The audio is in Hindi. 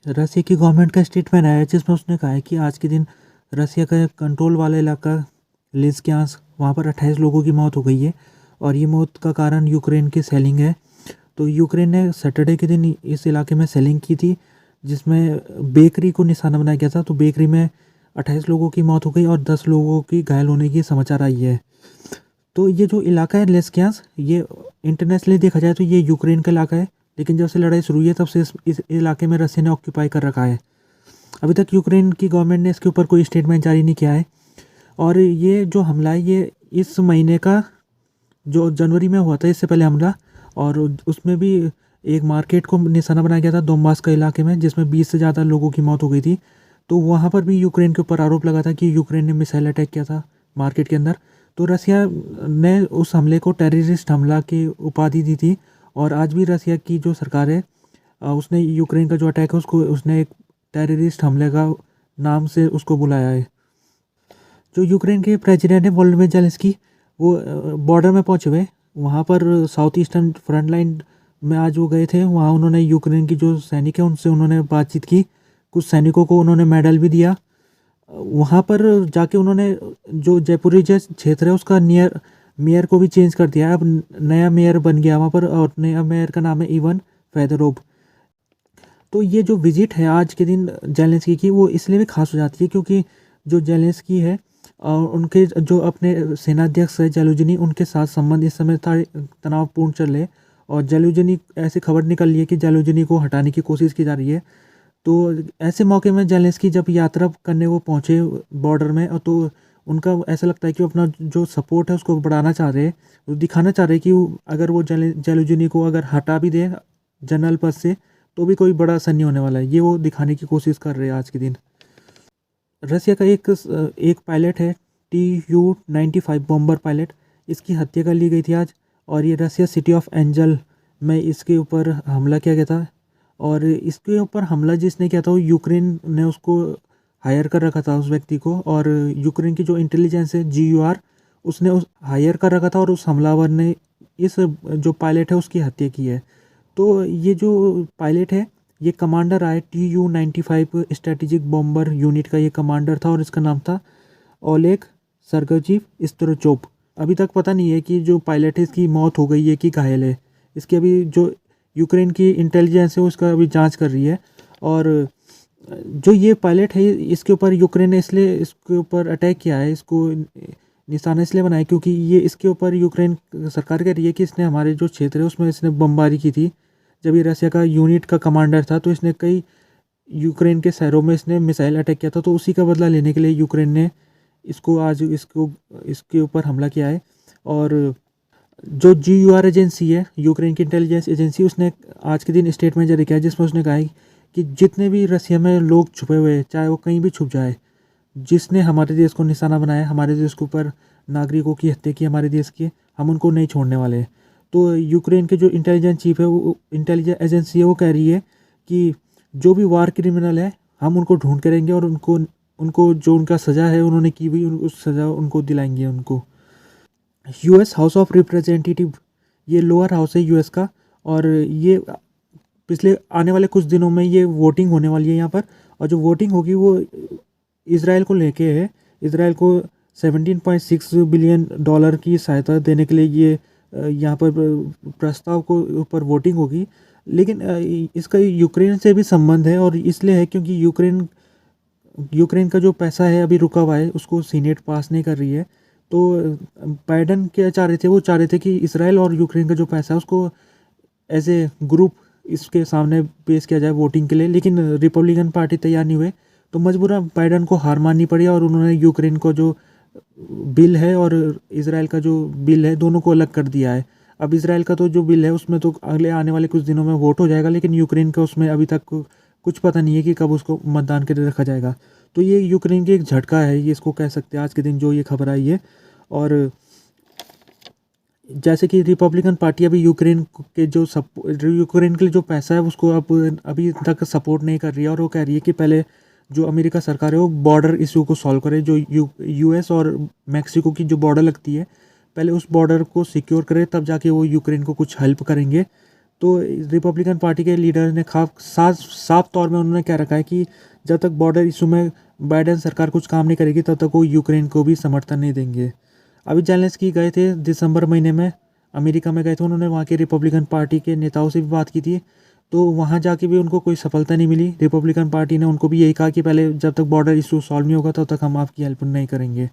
रसिया की गवर्नमेंट का स्टेटमेंट आया है जिसमें उसने कहा है कि आज के दिन रसिया का कंट्रोल वाला इलाका लिस्क्यांस्क, वहाँ पर 28 लोगों की मौत हो गई है और ये मौत का कारण यूक्रेन की सेलिंग है। तो यूक्रेन ने सैटरडे के दिन इस इलाके में सेलिंग की थी जिसमें बेकरी को निशाना बनाया गया था। तो बेकरी में 28 लोगों की मौत हो गई और 10 लोगों की घायल होने की समाचार आई है। तो ये जो इलाका है लेस्कियांस्क, ये इंटरनेशनली देखा जाए तो ये यूक्रेन का इलाका है, लेकिन जब से लड़ाई शुरू हुई है तब से इस इलाके में रसिया ने ऑक्यूपाई कर रखा है। अभी तक यूक्रेन की गवर्नमेंट ने इसके ऊपर कोई स्टेटमेंट जारी नहीं किया है। और ये जो हमला है ये इस महीने का जो जनवरी में हुआ था, इससे पहले हमला, और उसमें भी एक मार्केट को निशाना बनाया गया था दोनबास का इलाके में, जिसमें 20 से ज़्यादा लोगों की मौत हो गई थी। तो वहाँ पर भी यूक्रेन के ऊपर आरोप लगा था कि यूक्रेन ने मिसाइल अटैक किया था मार्केट के अंदर। तो रसिया ने उस हमले को टेररिस्ट हमला की उपाधि दी थी। और आज भी रसिया की जो सरकार है उसने यूक्रेन का जो अटैक है उसको उसने एक टेररिस्ट हमले का नाम से उसको बुलाया है। जो यूक्रेन के प्रेसिडेंट है वोलोदिमीर ज़ेलेंस्की, वो बॉर्डर में पहुंचे हुए, वहाँ पर साउथ ईस्टर्न फ्रंट लाइन में आज वो गए थे। वहाँ उन्होंने यूक्रेन की जो सैनिक है उनसे उन्होंने बातचीत की, कुछ सैनिकों को उन्होंने मेडल भी दिया। वहाँ पर जाके उन्होंने जो जयपुरिया क्षेत्र है उसका मेयर को भी चेंज कर दिया है। अब नया मेयर बन गया वहाँ पर और नया मेयर का नाम है इवन फेदोरोव। तो ये जो विजिट है आज के दिन जेलेंस्की की, वो इसलिए भी खास हो जाती है क्योंकि जो जेलेंस्की है उनके जो अपने सेनाध्यक्ष है जालुजनी, उनके साथ संबंध इस समय तनावपूर्ण चल रहे। और जालुजनी, ऐसी खबर निकल रही है कि जालुजनी को हटाने की कोशिश की जा रही है। तो ऐसे मौके में जेलेंस्की जब यात्रा करने वो पहुँचे बॉर्डर में, और तो उनका ऐसा लगता है कि वो अपना जो सपोर्ट है उसको बढ़ाना चाह रहे हैं, वो दिखाना चाह रहे हैं कि अगर वो जालुजनी को अगर हटा भी दे जनरल पद से तो भी कोई बड़ा असर नहीं होने वाला है। ये वो दिखाने की कोशिश कर रहे हैं आज के दिन। रसिया का एक पायलट है Tu-95 बॉम्बर पायलट, इसकी हत्या कर ली गई थी आज। और ये रसिया सिटी ऑफ एंजल में इसके ऊपर हमला किया गया था। और इसके ऊपर हमला जिसने किया था वो यूक्रेन ने उसको हायर कर रखा था उस व्यक्ति को। और यूक्रेन की जो इंटेलिजेंस है GUR, उसने उस हायर कर रखा था और उस हमलावर ने इस जो पायलट है उसकी हत्या की है। तो ये जो पायलट है ये कमांडर आए Tu-95 स्ट्रेटेजिक बॉम्बर यूनिट का ये कमांडर था और इसका नाम था ओलेग सर्गजीव स्ट्रोचोप। अभी तक पता नहीं है कि जो पायलट है इसकी मौत हो गई है कि घायल है। इसकी अभी जो यूक्रेन की इंटेलिजेंस है उसका अभी जांच कर रही है। और जो ये पायलट है इसके ऊपर यूक्रेन ने इसलिए इसके ऊपर अटैक किया है, इसको निशाना इसलिए बनाया क्योंकि ये इसके ऊपर यूक्रेन सरकार कह रही है कि इसने हमारे जो क्षेत्र है उसमें इसने बमबारी की थी। जब ये रसिया का यूनिट का कमांडर था तो इसने कई यूक्रेन के शहरों में इसने मिसाइल अटैक किया था। तो उसी का बदला लेने के लिए यूक्रेन ने इसको आज इसके ऊपर हमला किया है। और जो GUR एजेंसी है, यूक्रेन की इंटेलिजेंस एजेंसी, उसने आज के दिन स्टेटमेंट जारी किया जिसमें उसने कहा है कि जितने भी रसिया में लोग छुपे हुए हैं, चाहे वो कहीं भी छुप जाए, जिसने हमारे देश को निशाना बनाया, हमारे देश के ऊपर नागरिकों की हत्या की हमारे देश की, हम उनको नहीं छोड़ने वाले हैं। तो यूक्रेन के जो इंटेलिजेंस चीफ है, वो इंटेलिजेंस एजेंसी है, वो कह रही है कि जो भी वार क्रिमिनल है हम उनको ढूंढ करेंगे और उनको उनको जो उनका सज़ा है उन्होंने की हुई उस सज़ा उनको दिलाएंगे उनको। US हाउस ऑफ रिप्रेजेंटेटिव, ये लोअर हाउस है US का। और ये पिछले आने वाले कुछ दिनों में ये वोटिंग होने वाली है यहाँ पर। और जो वोटिंग होगी वो इसराइल को लेके है। इसराइल को $17.6 बिलियन की सहायता देने के लिए ये यहाँ पर प्रस्ताव को ऊपर वोटिंग होगी। लेकिन इसका यूक्रेन से भी संबंध है और इसलिए है क्योंकि यूक्रेन का जो पैसा है अभी रुका हुआ है, उसको सीनेट पास नहीं कर रही है। तो बाइडन क्या चाह रहे थे, वो चाह रहे थे कि इसराइल और यूक्रेन का जो पैसा है उसको एज ए ग्रुप इसके सामने पेश किया जाए वोटिंग के लिए। लेकिन रिपब्लिकन पार्टी तैयार नहीं हुए, तो मजबूरन बाइडन को हार माननी पड़ी और उन्होंने यूक्रेन को जो बिल है और इसराइल का जो बिल है दोनों को अलग कर दिया है। अब इसराइल का तो जो बिल है उसमें तो अगले आने वाले कुछ दिनों में वोट हो जाएगा, लेकिन यूक्रेन का उसमें अभी तक कुछ पता नहीं है कि कब उसको मतदान के लिए रखा जाएगा। तो ये यूक्रेन की एक झटका है, ये इसको कह सकते हैं आज के दिन जो ये खबर आई है। और जैसे कि रिपब्लिकन पार्टी अभी यूक्रेन के लिए जो पैसा है उसको अब अभी तक सपोर्ट नहीं कर रही है। और वो कह रही है कि पहले जो अमेरिका सरकार है वो बॉर्डर इशू को सॉल्व करे। जो US और मैक्सिको की जो बॉर्डर लगती है, पहले उस बॉर्डर को सिक्योर करे, तब जाके वो यूक्रेन को कुछ हेल्प करेंगे। तो रिपब्लिकन पार्टी के लीडर ने साफ तौर में उन्होंने क्या रखा है कि जब तक बॉर्डर इशू में बाइडेन सरकार कुछ काम नहीं करेगी तब तक वो यूक्रेन को भी समर्थन नहीं देंगे। अभी जेलेंस्की गए थे दिसंबर महीने में, अमेरिका में गए थे, उन्होंने वहाँ के रिपब्लिकन पार्टी के नेताओं से भी बात की थी, तो वहाँ जाके भी उनको कोई सफलता नहीं मिली। रिपब्लिकन पार्टी ने उनको भी यही कहा कि पहले जब तक बॉर्डर इशू सॉल्व नहीं होगा तब तक हम आपकी हेल्प नहीं करेंगे।